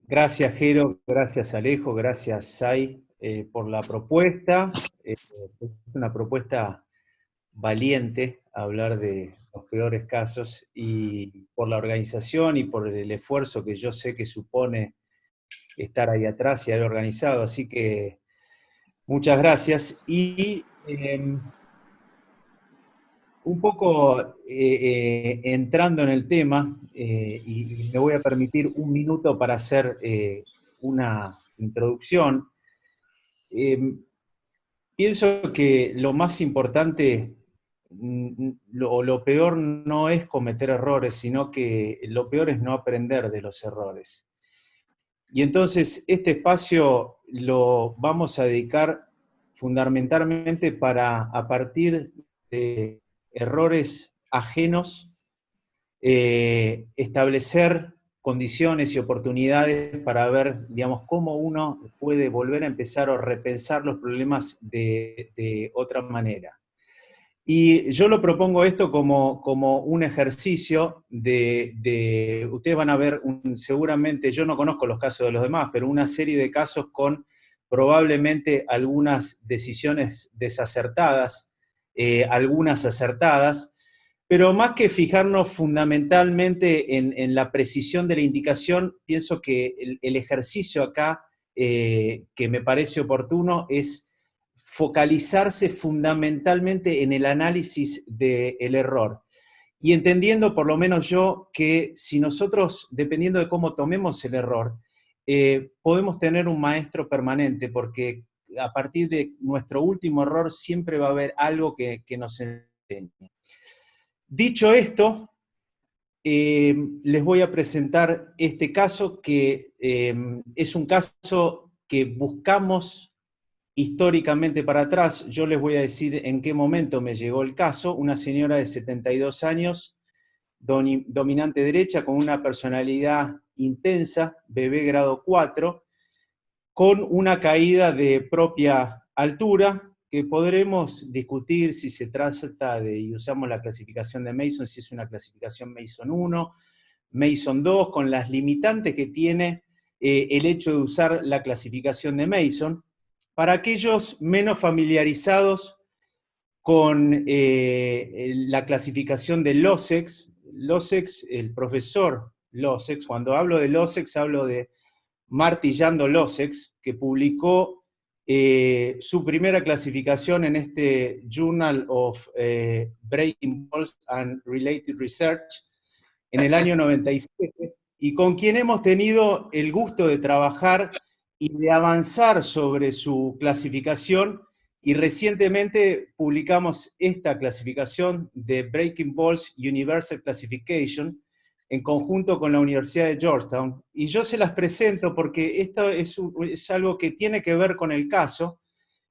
Gracias, Jero, gracias, Alejo, gracias, Sai, por la propuesta. Es una propuesta valiente hablar de los peores casos y por la organización y por el esfuerzo que yo sé que supone estar ahí atrás y haber organizado. Así que muchas gracias. Un poco entrando en el tema, y me voy a permitir un minuto para hacer una introducción. Eh, Pienso que lo más importante, lo peor no es cometer errores, sino que lo peor es no aprender de los errores. Y entonces este espacio lo vamos a dedicar fundamentalmente para, a partir de errores ajenos, establecer condiciones y oportunidades para ver, digamos, cómo uno puede volver a empezar o repensar los problemas de otra manera. Y yo lo propongo esto como un ejercicio ustedes van a ver, seguramente, yo no conozco los casos de los demás, pero una serie de casos con probablemente algunas decisiones desacertadas, algunas acertadas, pero más que fijarnos fundamentalmente en la precisión de la indicación, pienso que el ejercicio acá que me parece oportuno es focalizarse fundamentalmente en el análisis del error. Y entendiendo, por lo menos yo, que si nosotros, dependiendo de cómo tomemos el error, podemos tener un maestro permanente, porque a partir de nuestro último error siempre va a haber algo que nos enseñe. Dicho esto, les voy a presentar este caso que es un caso que buscamos históricamente para atrás. Yo les voy a decir en qué momento me llegó el caso. Una señora de 72 años, dominante derecha, con una personalidad intensa, bebé grado 4, con una caída de propia altura, que podremos discutir si se trata de, y usamos la clasificación de Mason, si es una clasificación Mason 1, Mason 2, con las limitantes que tiene el hecho de usar la clasificación de Mason. Para aquellos menos familiarizados con la clasificación de Lossex, el profesor Lossex, cuando hablo de Lossex hablo de Martillando Lossex, que publicó su primera clasificación en este Journal of Breaking Balls and Related Research en el año 97, y con quien hemos tenido el gusto de trabajar y de avanzar sobre su clasificación, y recientemente publicamos esta clasificación de Breaking Balls Universal Classification en conjunto con la Universidad de Georgetown, y yo se las presento porque esto es algo que tiene que ver con el caso.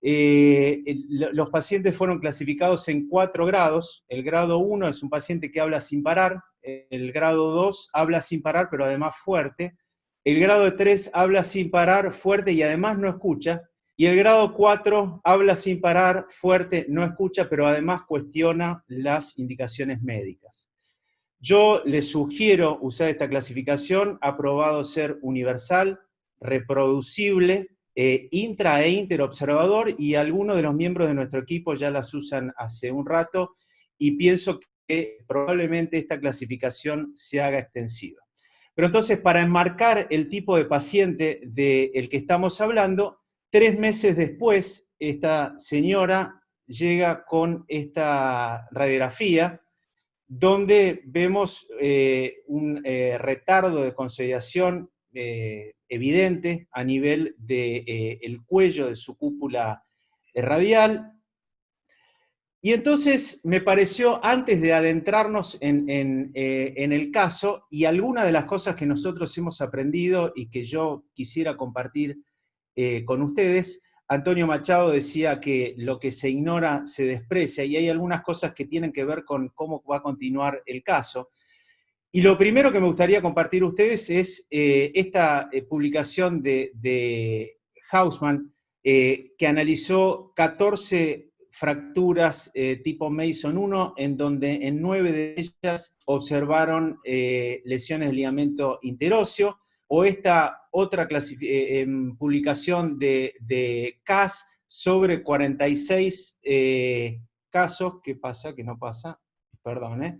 Los pacientes fueron clasificados en 4 grados. El grado 1 es un paciente que habla sin parar, el grado 2 habla sin parar, pero además fuerte, el grado 3 habla sin parar, fuerte y además no escucha, y el grado 4 habla sin parar, fuerte, no escucha, pero además cuestiona las indicaciones médicas. Yo les sugiero usar esta clasificación, ha probado ser universal, reproducible, intra e interobservador, y algunos de los miembros de nuestro equipo ya las usan hace un rato, y pienso que probablemente esta clasificación se haga extensiva. Pero entonces, para enmarcar el tipo de paciente del que estamos hablando, 3 meses después, esta señora llega con esta radiografía, donde vemos un retardo de consolidación evidente a nivel del cuello de su cúpula radial. Y entonces me pareció, antes de adentrarnos en el caso, y algunas de las cosas que nosotros hemos aprendido y que yo quisiera compartir con ustedes, Antonio Machado decía que lo que se ignora se desprecia, y hay algunas cosas que tienen que ver con cómo va a continuar el caso. Y lo primero que me gustaría compartir a ustedes es esta publicación de Hausmann, que analizó 14 fracturas tipo Mason 1, en donde en 9 de ellas observaron lesiones de ligamento interóseo, o esta otra publicación de CAS sobre 46 casos, ¿qué pasa? Que no pasa, perdón,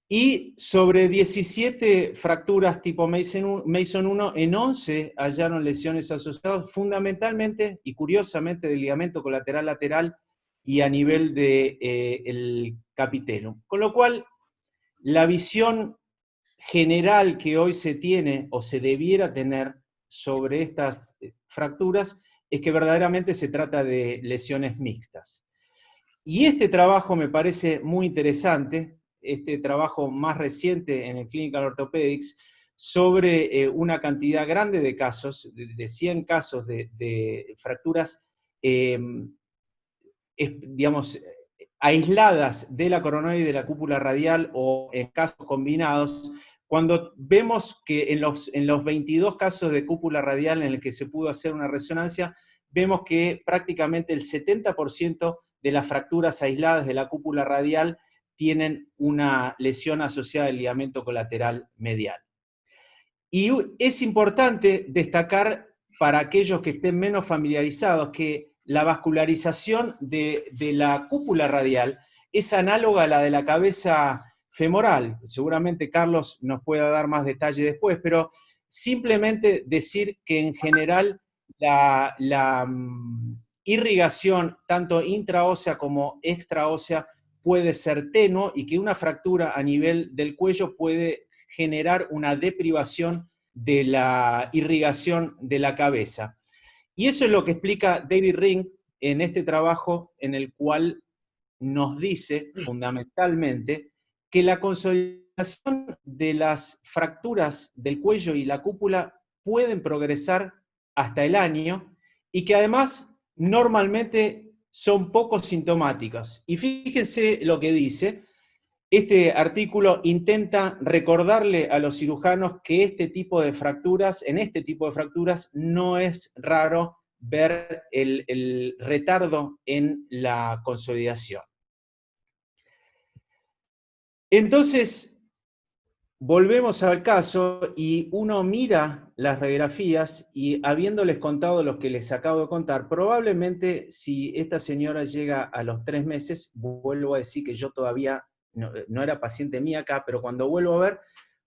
y sobre 17 fracturas tipo Mason 1 en 11 hallaron lesiones asociadas fundamentalmente y curiosamente del ligamento colateral lateral y a nivel del capitelum. Con lo cual, la visión general que hoy se tiene o se debiera tener sobre estas fracturas es que verdaderamente se trata de lesiones mixtas. Y este trabajo me parece muy interesante, este trabajo más reciente en el Clinical Orthopedics, sobre una cantidad grande de casos, de 100 casos de fracturas, digamos, aisladas de la coronoide y de la cúpula radial o en casos combinados, cuando vemos que en los 22 casos de cúpula radial en el que se pudo hacer una resonancia, vemos que prácticamente el 70% de las fracturas aisladas de la cúpula radial tienen una lesión asociada al ligamento colateral medial. Y es importante destacar para aquellos que estén menos familiarizados que la vascularización de la cúpula radial es análoga a la de la cabeza femoral. Seguramente Carlos nos pueda dar más detalle después, pero simplemente decir que en general la irrigación, tanto intraósea como extraósea, puede ser tenue y que una fractura a nivel del cuello puede generar una deprivación de la irrigación de la cabeza. Y eso es lo que explica David Ring en este trabajo en el cual nos dice fundamentalmente que la consolidación de las fracturas del cuello y la cúpula pueden progresar hasta el año y que además normalmente son poco sintomáticas. Y fíjense lo que dice. Este artículo intenta recordarle a los cirujanos que en este tipo de fracturas no es raro ver el retardo en la consolidación. Entonces, volvemos al caso y uno mira las radiografías y habiéndoles contado lo que les acabo de contar, probablemente si esta señora llega a los 3 meses, vuelvo a decir que yo todavía no era paciente mía acá, pero cuando vuelvo a ver,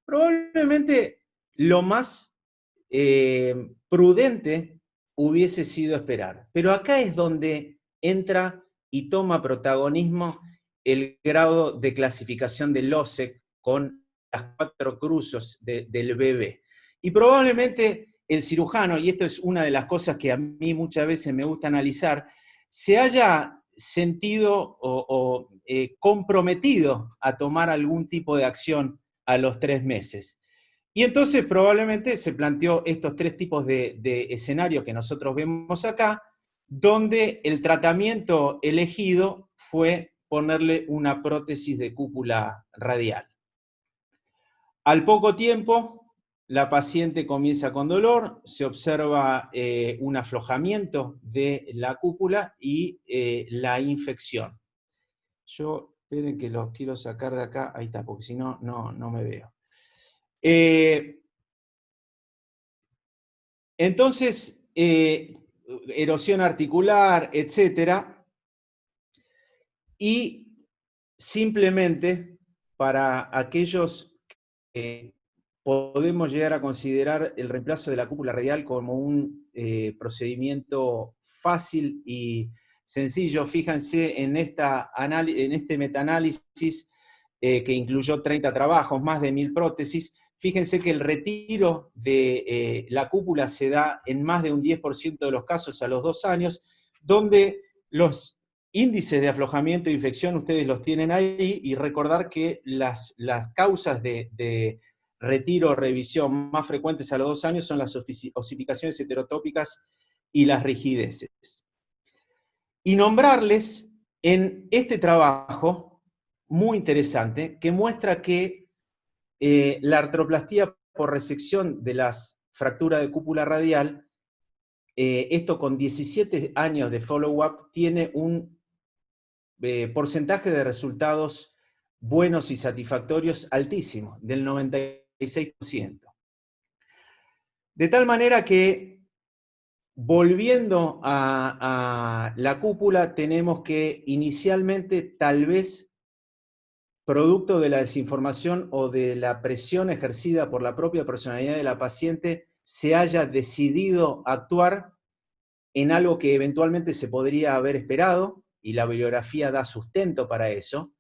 probablemente lo más prudente hubiese sido esperar. Pero acá es donde entra y toma protagonismo el grado de clasificación del LOSEC con las 4 cruzos del bebé. Y probablemente el cirujano, y esto es una de las cosas que a mí muchas veces me gusta analizar, se haya sentido o comprometido a tomar algún tipo de acción a los 3 meses. Y entonces probablemente se planteó estos 3 tipos de escenarios que nosotros vemos acá, donde el tratamiento elegido fue ponerle una prótesis de cúpula radial. Al poco tiempo, la paciente comienza con dolor, se observa un aflojamiento de la cúpula y la infección. Esperen que los quiero sacar de acá, ahí está, porque si no, no me veo. Entonces, erosión articular, etcétera, y simplemente para aquellos que podemos llegar a considerar el reemplazo de la cúpula radial como un procedimiento fácil y sencillo. Fíjense en este metaanálisis que incluyó 30 trabajos, más de 1000 prótesis. Fíjense que el retiro de la cúpula se da en más de un 10% de los casos a los 2 años, donde los índices de aflojamiento e infección ustedes los tienen ahí, y recordar que las causas de retiro o revisión más frecuentes a los 2 años son las osificaciones heterotópicas y las rigideces. Y nombrarles en este trabajo muy interesante que muestra que la artroplastía por resección de las fracturas de cúpula radial, esto con 17 años de follow-up, tiene un porcentaje de resultados buenos y satisfactorios altísimo, del 96%. De tal manera que, volviendo a la cúpula, tenemos que inicialmente, tal vez, producto de la desinformación o de la presión ejercida por la propia personalidad de la paciente, se haya decidido actuar en algo que eventualmente se podría haber esperado, y la bibliografía da sustento para eso,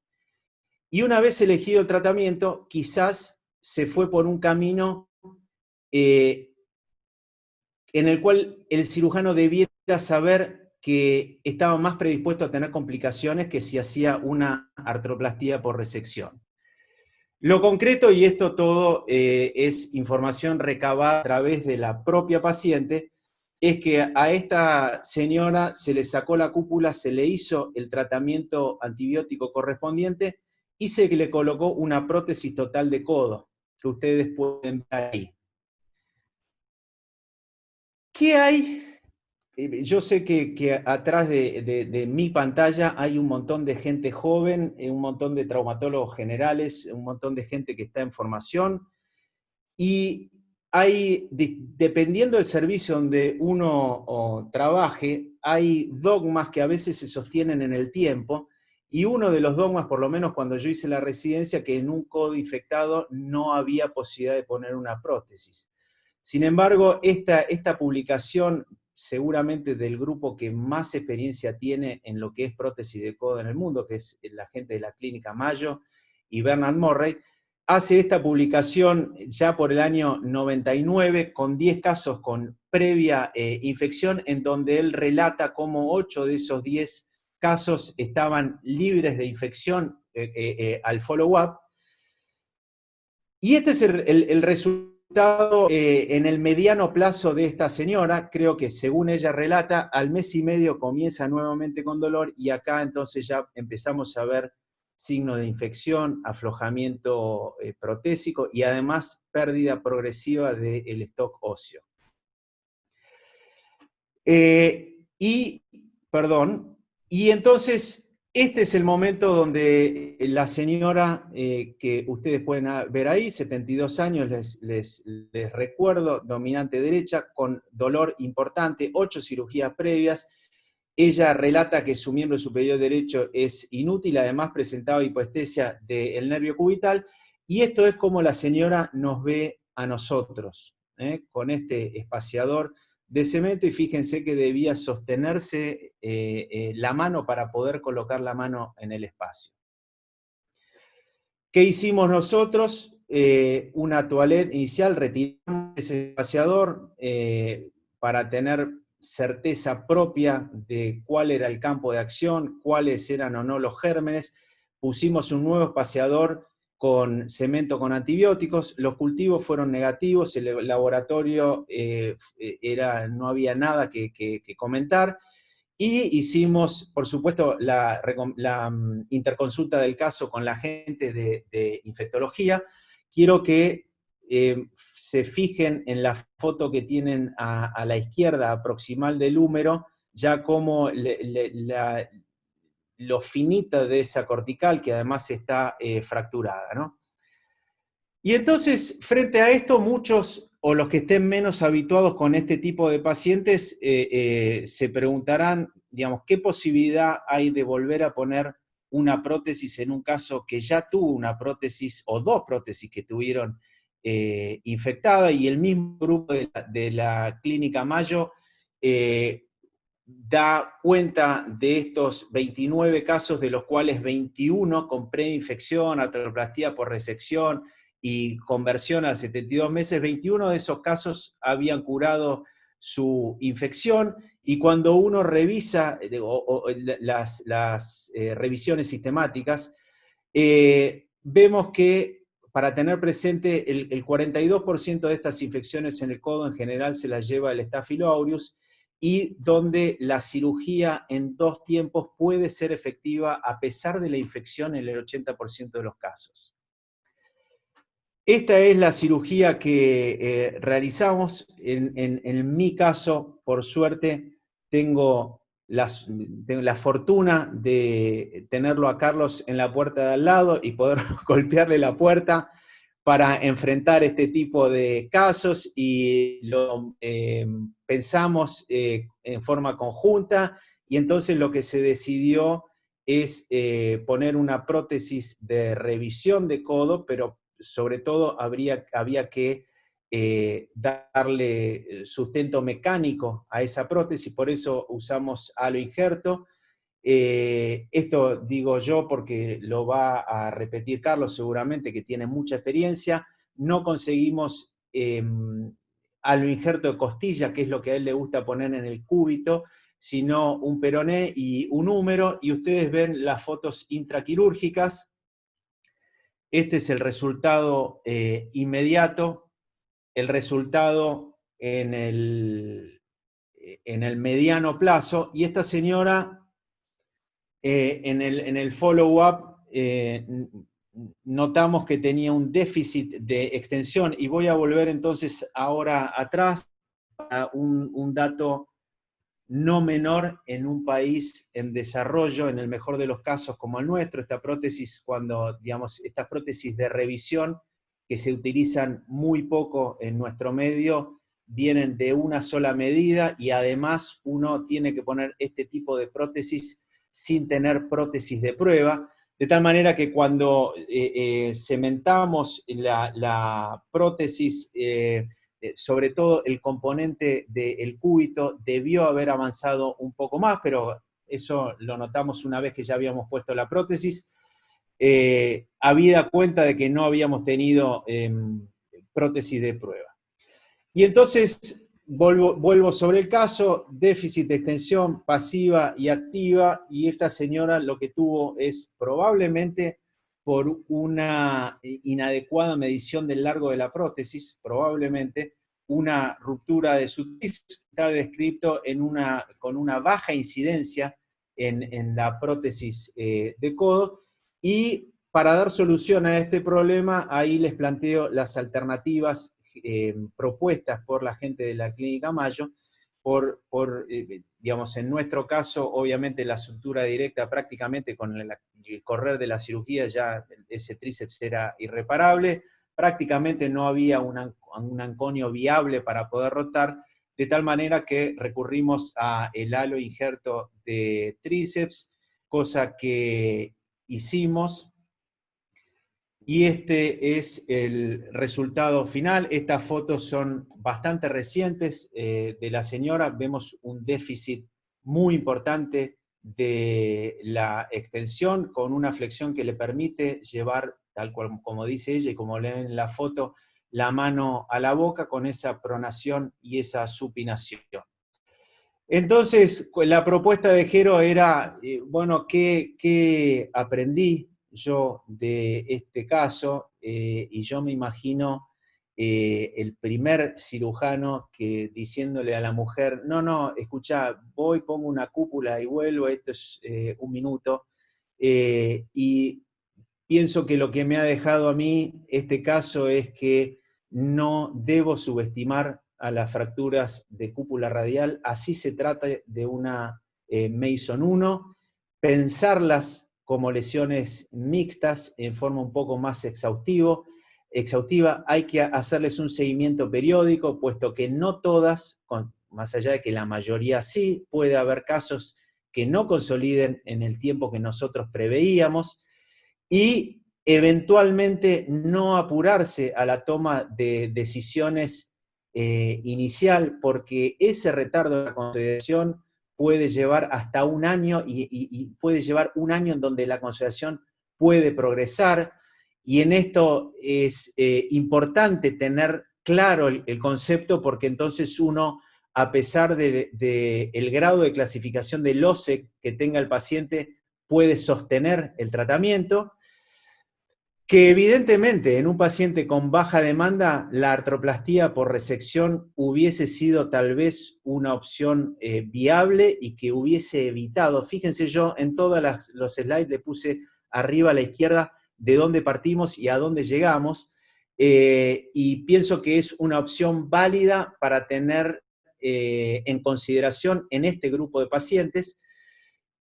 y una vez elegido el tratamiento, quizás se fue por un camino en el cual el cirujano debiera saber que estaba más predispuesto a tener complicaciones que si hacía una artroplastía por resección. Lo concreto, y esto todo es información recabada a través de la propia paciente, es que a esta señora se le sacó la cúpula, se le hizo el tratamiento antibiótico correspondiente y se le colocó una prótesis total de codo, que ustedes pueden ver ahí. ¿Qué hay? Yo sé que atrás de mi pantalla hay un montón de gente joven, un montón de traumatólogos generales, un montón de gente que está en formación, y hay, dependiendo del servicio donde uno trabaje, hay dogmas que a veces se sostienen en el tiempo, y uno de los dogmas, por lo menos cuando yo hice la residencia, que en un codo infectado no había posibilidad de poner una prótesis. Sin embargo, esta publicación, seguramente del grupo que más experiencia tiene en lo que es prótesis de codo en el mundo, que es la gente de la Clínica Mayo y Bernard Murray, hace esta publicación ya por el año 99 con 10 casos con previa infección, en donde él relata cómo 8 de esos 10 casos estaban libres de infección al follow-up. Y este es el resultado en el mediano plazo de esta señora. Creo que, según ella relata, al mes y medio comienza nuevamente con dolor, y acá entonces ya empezamos a ver signos de infección, aflojamiento protésico y además pérdida progresiva del stock óseo. Y entonces este es el momento donde la señora que ustedes pueden ver ahí, 72 años, les recuerdo, dominante derecha, con dolor importante, 8 cirugías previas. Ella relata que su miembro superior derecho es inútil, además presentaba hipoestesia del nervio cubital, y esto es como la señora nos ve a nosotros, con este espaciador de cemento, y fíjense que debía sostenerse la mano para poder colocar la mano en el espacio. ¿Qué hicimos nosotros? Una toilette inicial, retiramos ese espaciador para tener certeza propia de cuál era el campo de acción, cuáles eran o no los gérmenes. Pusimos un nuevo espaciador con cemento con antibióticos, los cultivos fueron negativos, el laboratorio no había nada que comentar, y hicimos, por supuesto, la interconsulta del caso con la gente de infectología. Quiero que se fijen en la foto que tienen a la izquierda proximal del húmero, ya como lo finita de esa cortical, que además está fracturada, ¿no? Y entonces, frente a esto, muchos, o los que estén menos habituados con este tipo de pacientes, se preguntarán, digamos, ¿qué posibilidad hay de volver a poner una prótesis en un caso que ya tuvo una prótesis, o dos prótesis que tuvieron infectada? Y el mismo grupo de la Clínica Mayo da cuenta de estos 29 casos, de los cuales 21 con preinfección, artroplastía por resección y conversión a 72 meses. 21 de esos casos habían curado su infección, y cuando uno revisa las revisiones sistemáticas, vemos que, para tener presente, el 42% de estas infecciones en el codo en general se las lleva el Staphylococcus aureus, y donde la cirugía en 2 tiempos puede ser efectiva a pesar de la infección en el 80% de los casos. Esta es la cirugía que realizamos. En mi caso, por suerte, tengo la fortuna de tenerlo a Carlos en la puerta de al lado y poder golpearle la puerta para enfrentar este tipo de casos y lo pensamos en forma conjunta, y entonces lo que se decidió es poner una prótesis de revisión de codo, pero sobre todo había que darle sustento mecánico a esa prótesis, por eso usamos halo injerto. Esto digo yo porque lo va a repetir Carlos seguramente, que tiene mucha experiencia. No conseguimos halo injerto de costilla, que es lo que a él le gusta poner en el cúbito, sino un peroné y un húmero, y ustedes ven las fotos intraquirúrgicas. Este es el resultado inmediato, el resultado en el mediano plazo, y esta señora en el follow-up notamos que tenía un déficit de extensión, y voy a volver entonces ahora atrás a un dato no menor en un país en desarrollo, en el mejor de los casos como el nuestro. Esta prótesis, digamos, estas prótesis de revisión que se utilizan muy poco en nuestro medio, vienen de una sola medida, y además uno tiene que poner este tipo de prótesis sin tener prótesis de prueba, de tal manera que cuando cementamos la prótesis, sobre todo el componente del cúbito debió haber avanzado un poco más, pero eso lo notamos una vez que ya habíamos puesto la prótesis, habida cuenta de que no habíamos tenido prótesis de prueba. Y entonces vuelvo sobre el caso, déficit de extensión pasiva y activa, y esta señora lo que tuvo es probablemente por una inadecuada medición del largo de la prótesis, probablemente una ruptura de su tríceps, está descrito con una baja incidencia en la prótesis de codo, y para dar solución a este problema, ahí les planteo las alternativas propuestas por la gente de la Clínica Mayo, digamos, en nuestro caso, obviamente la sutura directa prácticamente con el correr de la cirugía ya ese tríceps era irreparable, prácticamente no había un anconio viable para poder rotar, de tal manera que recurrimos a el halo injerto de tríceps, cosa que hicimos. Y este es el resultado final. Estas fotos son bastante recientes de la señora. Vemos un déficit muy importante de la extensión, con una flexión que le permite llevar, tal cual como dice ella y como leen en la foto, la mano a la boca con esa pronación y esa supinación. Entonces, la propuesta de Jero era, bueno, ¿qué aprendí yo de este caso? Y yo me imagino el primer cirujano que diciéndole a la mujer, no, escuchá, voy, pongo una cúpula y vuelvo, esto es un minuto. Y pienso que lo que me ha dejado a mí este caso es que no debo subestimar a las fracturas de cúpula radial, así se trata de una Mason 1, pensarlas como lesiones mixtas en forma un poco más exhaustiva, hay que hacerles un seguimiento periódico, puesto que no todas, más allá de que la mayoría sí, puede haber casos que no consoliden en el tiempo que nosotros preveíamos, y eventualmente no apurarse a la toma de decisiones inicial, porque ese retardo de la consolidación puede llevar hasta un año, y puede llevar un año en donde la consolidación puede progresar, y en esto es importante tener claro el concepto, porque entonces uno, a pesar del grado de clasificación del OSEC que tenga el paciente, puede sostener el tratamiento, que evidentemente en un paciente con baja demanda la artroplastía por resección hubiese sido tal vez una opción viable y que hubiese evitado. Fíjense, yo en todos los slides le puse arriba a la izquierda de dónde partimos y a dónde llegamos, y pienso que es una opción válida para tener en consideración en este grupo de pacientes.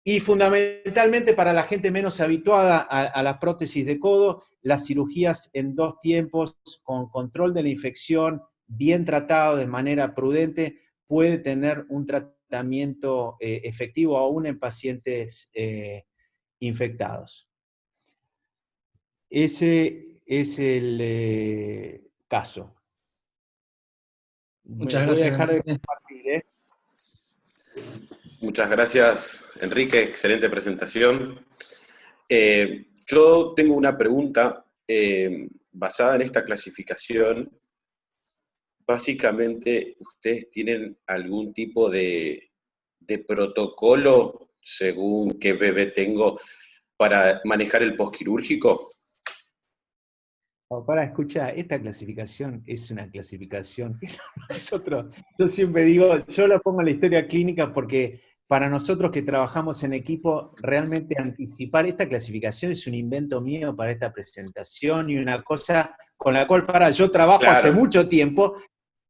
Y fundamentalmente para la gente menos habituada a la prótesis de codo, las cirugías en 2 tiempos, con control de la infección, bien tratado de manera prudente, puede tener un tratamiento efectivo aún en pacientes infectados. Ese es el caso. Muchas Voy a gracias, dejar de Enrique. compartir, ¿eh? Muchas gracias, Enrique. Excelente presentación. Yo tengo una pregunta basada en esta clasificación. Básicamente, ¿ustedes tienen algún tipo de protocolo, según qué bebé tengo, para manejar el posquirúrgico? Para escuchar, esta clasificación es una clasificación que nosotros, yo siempre digo, yo lo pongo en la historia clínica porque para nosotros que trabajamos en equipo, realmente anticipar esta clasificación es un invento mío para esta presentación y una cosa con la cual yo trabajo hace Claro, mucho tiempo,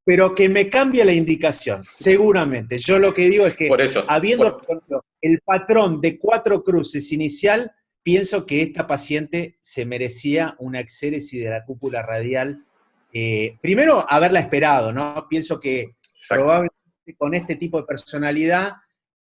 pero que me cambie la indicación, seguramente. Yo lo que digo es que, por eso. habiendo reconocido el patrón de 4 cruces inicial, pienso que esta paciente se merecía una exéresis de la cúpula radial. Primero, haberla esperado, ¿no? Pienso que Exacto. probablemente con este tipo de personalidad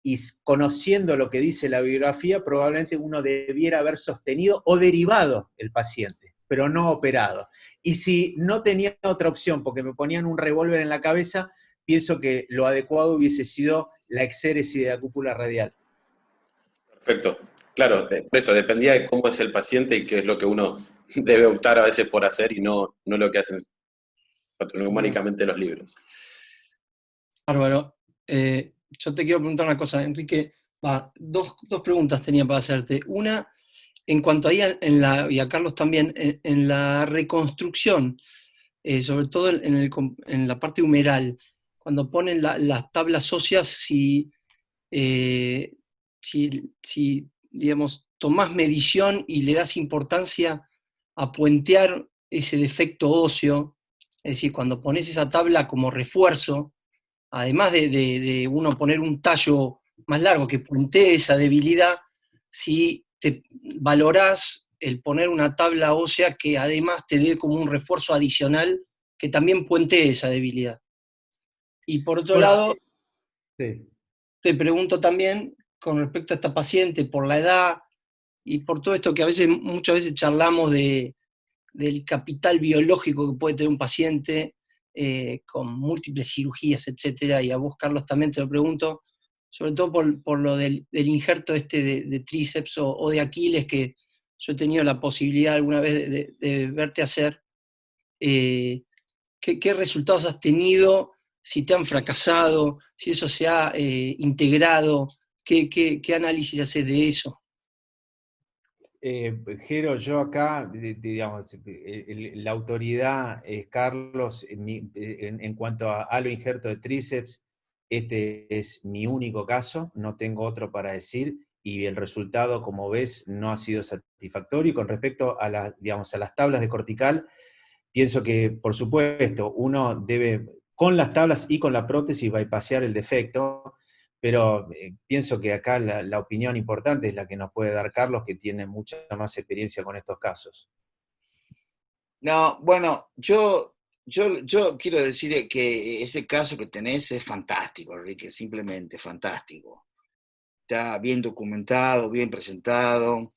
y conociendo lo que dice la biografía, probablemente uno debiera haber sostenido o derivado el paciente, pero no operado. Y si no tenía otra opción, porque me ponían un revólver en la cabeza, pienso que lo adecuado hubiese sido la exéresis de la cúpula radial. Perfecto. Claro, por eso dependía de cómo es el paciente y qué es lo que uno debe optar a veces por hacer y no lo que hacen Bien. patológicamente los libros. Bárbaro. Yo te quiero preguntar una cosa, Enrique. Dos preguntas tenía para hacerte. Una, en cuanto ahí, y a Carlos también, en la reconstrucción, sobre todo en la parte humeral, cuando ponen las tablas óseas, eh, si, digamos, tomás medición y le das importancia a puentear ese defecto óseo, es decir, cuando pones esa tabla como refuerzo, además de uno poner un tallo más largo que puentee esa debilidad, si te valorás el poner una tabla ósea que además te dé como un refuerzo adicional que también puentee esa debilidad. Y por otro Bueno, lado, sí. te pregunto también con respecto a esta paciente, por la edad y por todo esto que muchas veces charlamos del capital biológico que puede tener un paciente con múltiples cirugías, etcétera, y a vos, Carlos, también te lo pregunto, sobre todo por lo del injerto este de tríceps o de Aquiles, que yo he tenido la posibilidad alguna vez de verte hacer. ¿Qué resultados has tenido? Si te han fracasado, si eso se ha integrado, ¿qué análisis haces de eso? Jero, yo acá, digamos, la autoridad es Carlos, en cuanto a halo injerto de tríceps, este es mi único caso, no tengo otro para decir, y el resultado, como ves, no ha sido satisfactorio. Y con respecto a, digamos, a las tablas de cortical, pienso que, por supuesto, uno debe, con las tablas y con la prótesis, bypassear el defecto, pero pienso que acá la opinión importante es la que nos puede dar Carlos, que tiene mucha más experiencia con estos casos. No, bueno, yo quiero decir que ese caso que tenés es fantástico, Enrique, simplemente fantástico. Está bien documentado, bien presentado.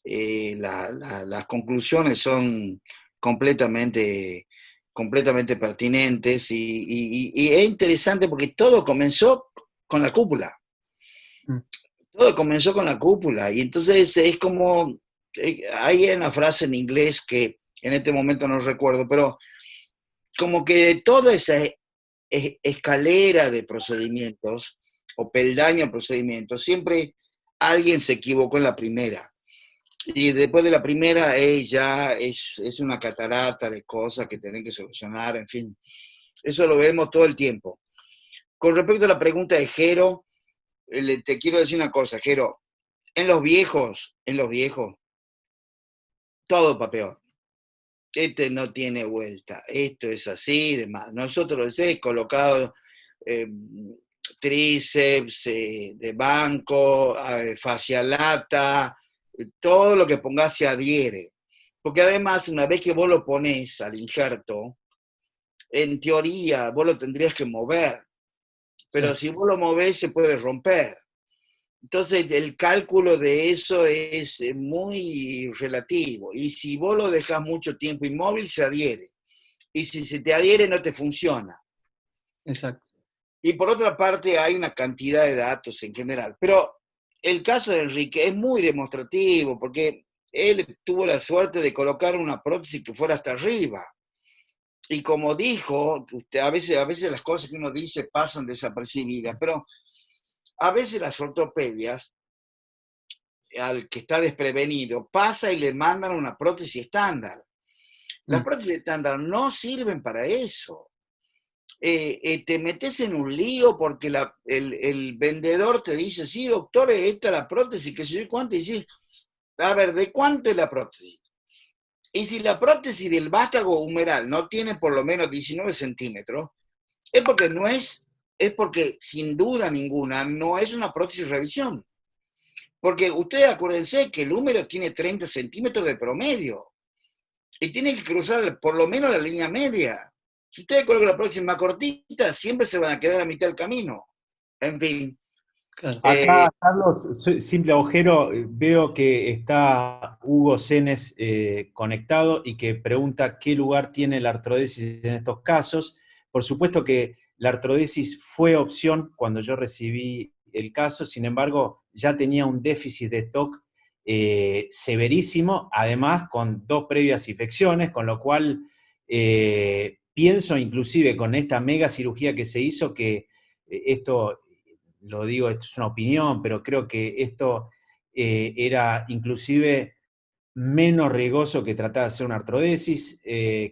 Las conclusiones son completamente, completamente pertinentes y es interesante porque todo comenzó con la cúpula. Mm. Todo comenzó con la cúpula y entonces es como, hay una frase en inglés que en este momento no recuerdo, pero como que toda esa escalera de procedimientos o peldaño de procedimientos, siempre alguien se equivocó en la primera. Y después de la primera ya es una catarata de cosas que tienen que solucionar, en fin. Eso lo vemos todo el tiempo. Con respecto a la pregunta de Jero, te quiero decir una cosa, Jero. En los viejos, todo para peor. Este no tiene vuelta, esto es así y demás. Nosotros hemos colocado tríceps, de banco, fascia lata, todo lo que pongas se adhiere. Porque además, una vez que vos lo pones al injerto, en teoría vos lo tendrías que mover, pero Sí. si vos lo movés se puede romper. Entonces el cálculo de eso es muy relativo, y si vos lo dejás mucho tiempo inmóvil se adhiere, y si se te adhiere no te funciona. Exacto. Y por otra parte hay una cantidad de datos en general, pero el caso de Enrique es muy demostrativo porque él tuvo la suerte de colocar una prótesis que fuera hasta arriba. Y como dijo, a veces las cosas que uno dice pasan desapercibidas, pero a veces las ortopedias, al que está desprevenido, pasa y le mandan una prótesis estándar. Las prótesis estándar no sirven para eso. Te metes en un lío porque el vendedor te dice, sí, doctor, esta es la prótesis, que sé yo cuánto, y dice, a ver, ¿de cuánto es la prótesis? Y si la prótesis del vástago humeral no tiene por lo menos 19 centímetros, es porque sin duda ninguna no es una prótesis revisión. Porque ustedes acuérdense que el húmero tiene 30 centímetros de promedio y tiene que cruzar por lo menos la línea media. Si ustedes colocan la prótesis más cortita, siempre se van a quedar a mitad del camino. En fin. Claro. Acá, Carlos, simple agujero, veo que está Hugo Cenes conectado y que pregunta qué lugar tiene la artrodesis en estos casos. Por supuesto que la artrodesis fue opción cuando yo recibí el caso, sin embargo, ya tenía un déficit de TOC severísimo, además con 2 previas infecciones, con lo cual pienso inclusive con esta mega cirugía que se hizo que esto... Lo digo, esto es una opinión, pero creo que esto era inclusive menos riesgoso que tratar de hacer una artrodesis,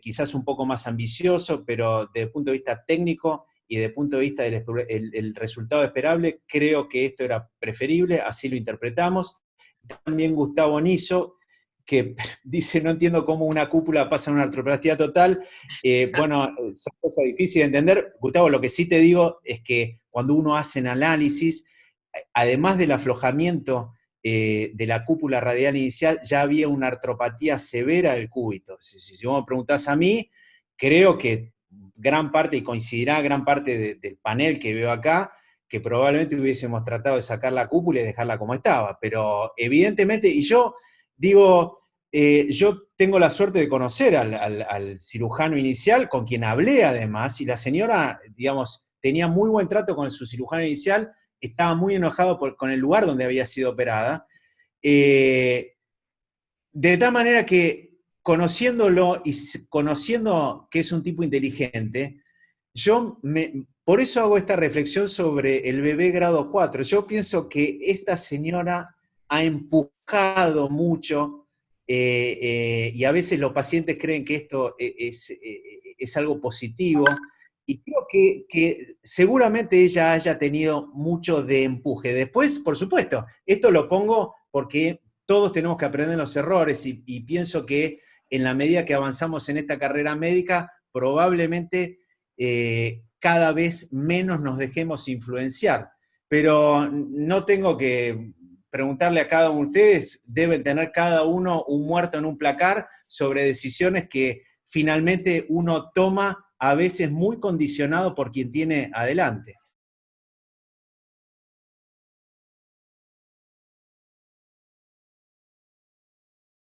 quizás un poco más ambicioso, pero desde el punto de vista técnico y desde el punto de vista del resultado esperable, creo que esto era preferible, así lo interpretamos. También Gustavo Niso, que dice, no entiendo cómo una cúpula pasa a una artroplastía total. Bueno, son cosas difíciles de entender. Gustavo, lo que sí te digo es que cuando uno hace un análisis, además del aflojamiento de la cúpula radial inicial, ya había una artropatía severa del cúbito. Si vos me preguntás a mí, creo que gran parte, y coincidirá gran parte del panel que veo acá, que probablemente hubiésemos tratado de sacar la cúpula y dejarla como estaba. Pero evidentemente, y yo digo, yo tengo la suerte de conocer al cirujano inicial, con quien hablé además, y la señora, digamos, tenía muy buen trato con su cirujano inicial, estaba muy enojado con el lugar donde había sido operada. De tal manera que, conociéndolo y conociendo que es un tipo inteligente, por eso hago esta reflexión sobre el bebé grado 4. Yo pienso que esta señora ha empujado mucho y a veces los pacientes creen que esto es algo positivo, y creo que seguramente ella haya tenido mucho de empuje. Después, por supuesto, esto lo pongo porque todos tenemos que aprender los errores y pienso que en la medida que avanzamos en esta carrera médica, probablemente cada vez menos nos dejemos influenciar. Pero no tengo que preguntarle a cada uno de ustedes, deben tener cada uno un muerto en un placar sobre decisiones que finalmente uno toma a veces muy condicionado por quien tiene adelante.